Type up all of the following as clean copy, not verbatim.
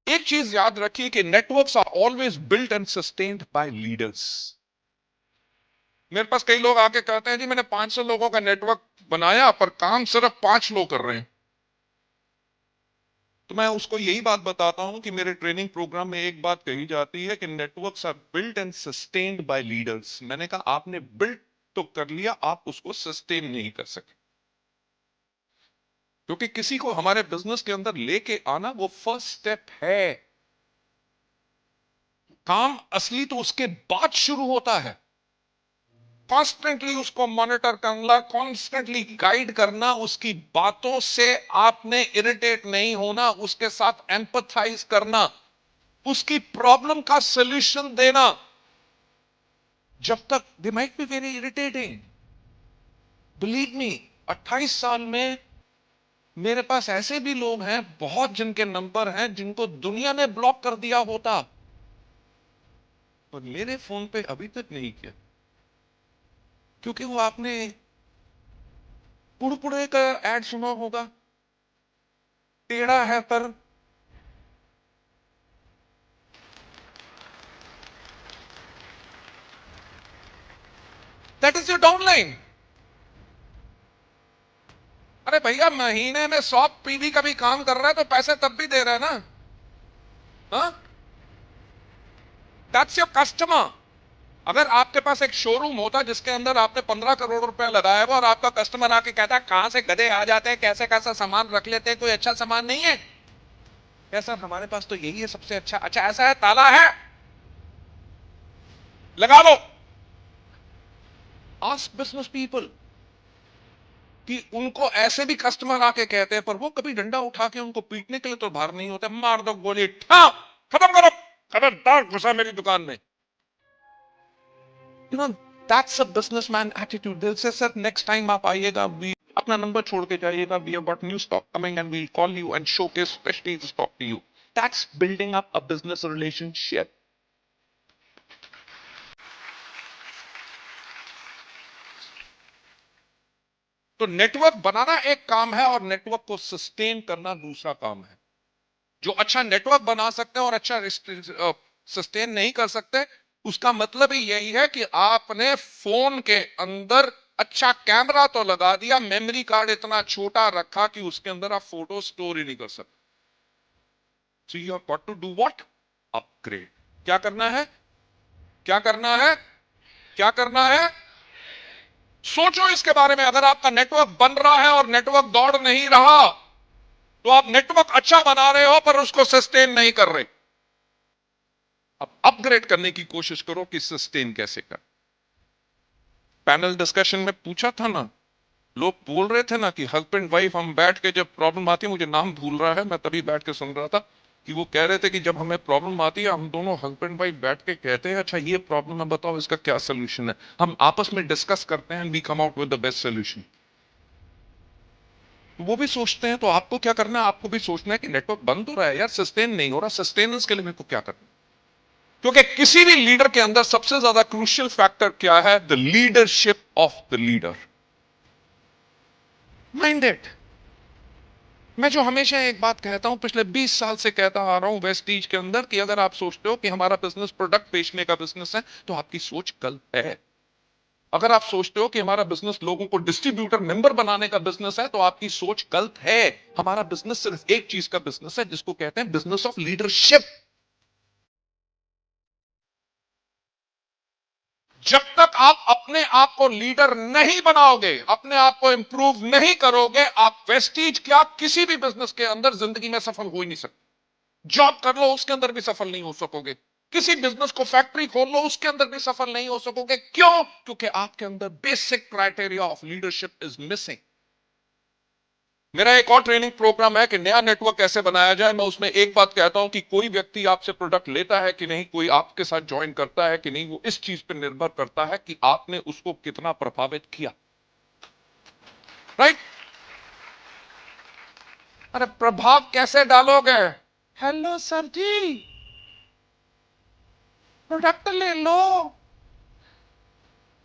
एक चीज याद रखिए कि networks are always built and sustained by leaders. मेरे पास कई लोग आके कहते हैं जी मैंने 500 लोगों का नेटवर्क बनाया पर काम सिर्फ 5 लोग कर रहे हैं। तो मैं उसको यही बात बताता हूं कि मेरे ट्रेनिंग प्रोग्राम में एक बात कही जाती है कि networks are built and sustained by leaders. मैंने कहा आपने बिल्ट तो कर लिया, आप उसको सस्टेन नहीं कर सके, क्योंकि किसी को हमारे बिजनेस के अंदर लेके आना वो फर्स्ट स्टेप है। काम असली तो उसके बाद शुरू होता है। कॉन्स्टेंटली उसको मॉनिटर करना, कॉन्स्टेंटली गाइड करना, उसकी बातों से आपने इरिटेट नहीं होना, उसके साथ एम्पथाइज करना, उसकी प्रॉब्लम का सॉल्यूशन देना। जब तक they might be very irritating, believe me, 28 साल में मेरे पास ऐसे भी लोग हैं, बहुत जिनके नंबर हैं, जिनको दुनिया ने ब्लॉक कर दिया होता, पर मेरे फोन पे अभी तक नहीं किया, क्योंकि वो आपने पुड़पुड़े का एड सुना होगा, टेढ़ा है पर दैट इज योर डाउनलाइन। अरे भैया महीने में 100 पीवी का भी काम कर रहा है तो पैसे तब भी दे रहा है ना। हाँ, दैट्स योर कस्टमर। अगर आपके पास एक शोरूम होता जिसके अंदर आपने 15 करोड़ रुपए लगाया हुआ और आपका कस्टमर आके कहता है कहां से गधे आ जाते हैं, कैसे कैसा सामान रख लेते हैं, कोई अच्छा सामान नहीं है क्या सर? हमारे पास तो यही है सबसे अच्छा। अच्छा ऐसा है, ताला है, लगा लो। आस्क बिजनेस पीपल कि उनको ऐसे भी कस्टमर आके कहते हैं, पर वो कभी डंडा उठा के उनको पीटने के लिए तो बाहर नहीं होते। मार दो गोली, हाँ खत्म करो, खबरदार घुसा मेरी दुकान में। You know, that's a businessman attitude. दिल से सर नेक्स्ट टाइम आप आइएगा, वी अपना नंबर छोड़ के जाइएगा, we have got new stock coming and we call you and showcase specially stock to you. That's building up a business relationship. तो network बनाना एक काम है और नेटवर्क को सस्टेन करना दूसरा काम है। जो अच्छा नेटवर्क बना सकते हैं और अच्छा सस्टेन नहीं कर सकते, उसका मतलब ही यही है कि आपने फोन के अंदर अच्छा कैमरा तो लगा दिया, मेमोरी कार्ड इतना छोटा रखा कि उसके अंदर आप फोटो स्टोर ही नहीं कर सकते। So you have got to do what? Upgrade. क्या करना है? क्या करना है? क्या करना है? सोचो इसके बारे में। अगर आपका नेटवर्क बन रहा है और नेटवर्क दौड़ नहीं रहा, तो आप नेटवर्क अच्छा बना रहे हो पर उसको सस्टेन नहीं कर रहे। अब अपग्रेड करने की कोशिश करो कि सस्टेन कैसे कर। पैनल डिस्कशन में पूछा था ना, लोग बोल रहे थे ना कि हस्बैंड वाइफ हम बैठ के, जब प्रॉब्लम आती है, मुझे नाम भूल रहा है, मैं तभी बैठ के सुन रहा था कि वो कह रहे थे कि जब हमें प्रॉब्लम आती है हम दोनों हस्बैंड वाइफ बैठ के कहते हैं अच्छा ये प्रॉब्लम है, बताओ इसका क्या सोल्यूशन है। हम आपस में डिस्कस करते हैं and we come out with the best solution. वो भी सोचते हैं, तो आपको क्या करना है? आपको भी सोचना है कि नेटवर्क बंद हो रहा है यार, सस्टेन नहीं हो रहा, सस्टेनेंस के लिए मेरे को क्या करना। क्योंकि किसी भी लीडर के अंदर सबसे ज्यादा क्रूशियल फैक्टर क्या है? The leadership of the leader. Mind it. मैं जो हमेशा एक बात कहता हूं, पिछले 20 साल से कहता आ रहा हूं वेस्टीज के अंदर, कि अगर आप सोचते हो कि हमारा बिजनेस प्रोडक्ट बेचने का बिजनेस है तो आपकी सोच गलत है। अगर आप सोचते हो कि हमारा बिजनेस लोगों को डिस्ट्रीब्यूटर मेंबर बनाने का बिजनेस है तो आपकी सोच गलत है। हमारा बिजनेस सिर्फ एक चीज का बिजनेस है जिसको कहते हैं बिजनेस ऑफ लीडरशिप। जब तक आप अपने आप को लीडर नहीं बनाओगे, अपने आप को इंप्रूव नहीं करोगे, आप वेस्टीज क्या किसी भी बिजनेस के अंदर जिंदगी में सफल हो ही नहीं सकते। जॉब कर लो उसके अंदर भी सफल नहीं हो सकोगे, किसी बिजनेस को फैक्ट्री खोल लो उसके अंदर भी सफल नहीं हो सकोगे। क्यों? क्योंकि आपके अंदर basic criteria of leadership is missing. मेरा एक और ट्रेनिंग प्रोग्राम है कि नया नेटवर्क कैसे बनाया जाए। मैं उसमें एक बात कहता हूं कि कोई व्यक्ति आपसे प्रोडक्ट लेता है कि नहीं, कोई आपके साथ ज्वाइन करता है कि नहीं, वो इस चीज पर निर्भर करता है कि आपने उसको कितना प्रभावित किया। राइट? अरे प्रभाव कैसे डालोगे? हेलो सर जी, प्रोडक्ट ले लो,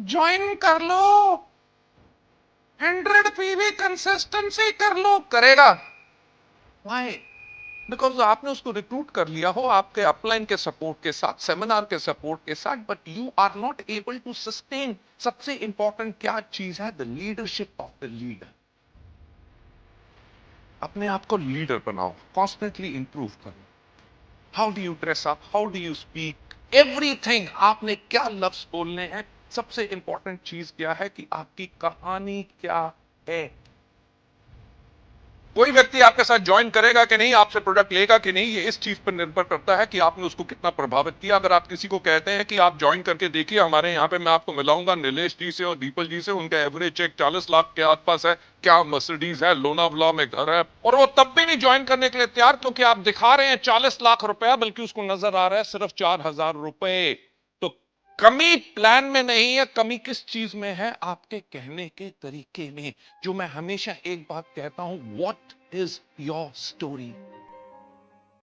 ज्वाइन कर लो, 100 पीवी कंसिस्टेंसी कर लो। करेगा? Why? बिकॉज आपने उसको रिक्रूट कर लिया हो आपके अपलाइन के सपोर्ट के साथ, सेमिनार के सपोर्ट के साथ, but you are not able to sustain. सबसे इंपॉर्टेंट क्या चीज है? The leadership of the leader. अपने आप को लीडर बनाओ, कॉन्स्टेंटली इंप्रूव करो। How do you dress up, how do you speak, everything. आपने क्या लफ्ज बोलने हैं, सबसे इंपॉर्टेंट चीज क्या है कि आपकी कहानी क्या है। कोई व्यक्ति आपके साथ ज्वाइन करेगा कि नहीं, आपसे प्रोडक्ट लेगा कि नहीं, ये इस चीज पर निर्भर करता है कि आपने उसको कितना प्रभावित किया। अगर आप किसी को कहते हैं कि आप ज्वाइन करके देखिए हमारे यहाँ पे, मैं आपको मिलाऊंगा नीलेश जी से और दीपल जी से, उनका एवरेज चेक 40 लाख के आसपास है, क्या मर्सिडीज है, लोनावला में घर है, और वो तब भी नहीं ज्वाइन करने के लिए तैयार, क्योंकि आप दिखा रहे हैं 40 लाख रुपया, बल्कि उसको नजर आ रहा है सिर्फ 4,000 रुपए। तो कमी प्लान में नहीं है, कमी किस चीज में है? आपके कहने के तरीके में। जो मैं हमेशा एक बात कहता हूं, व्हाट इज योर स्टोरी?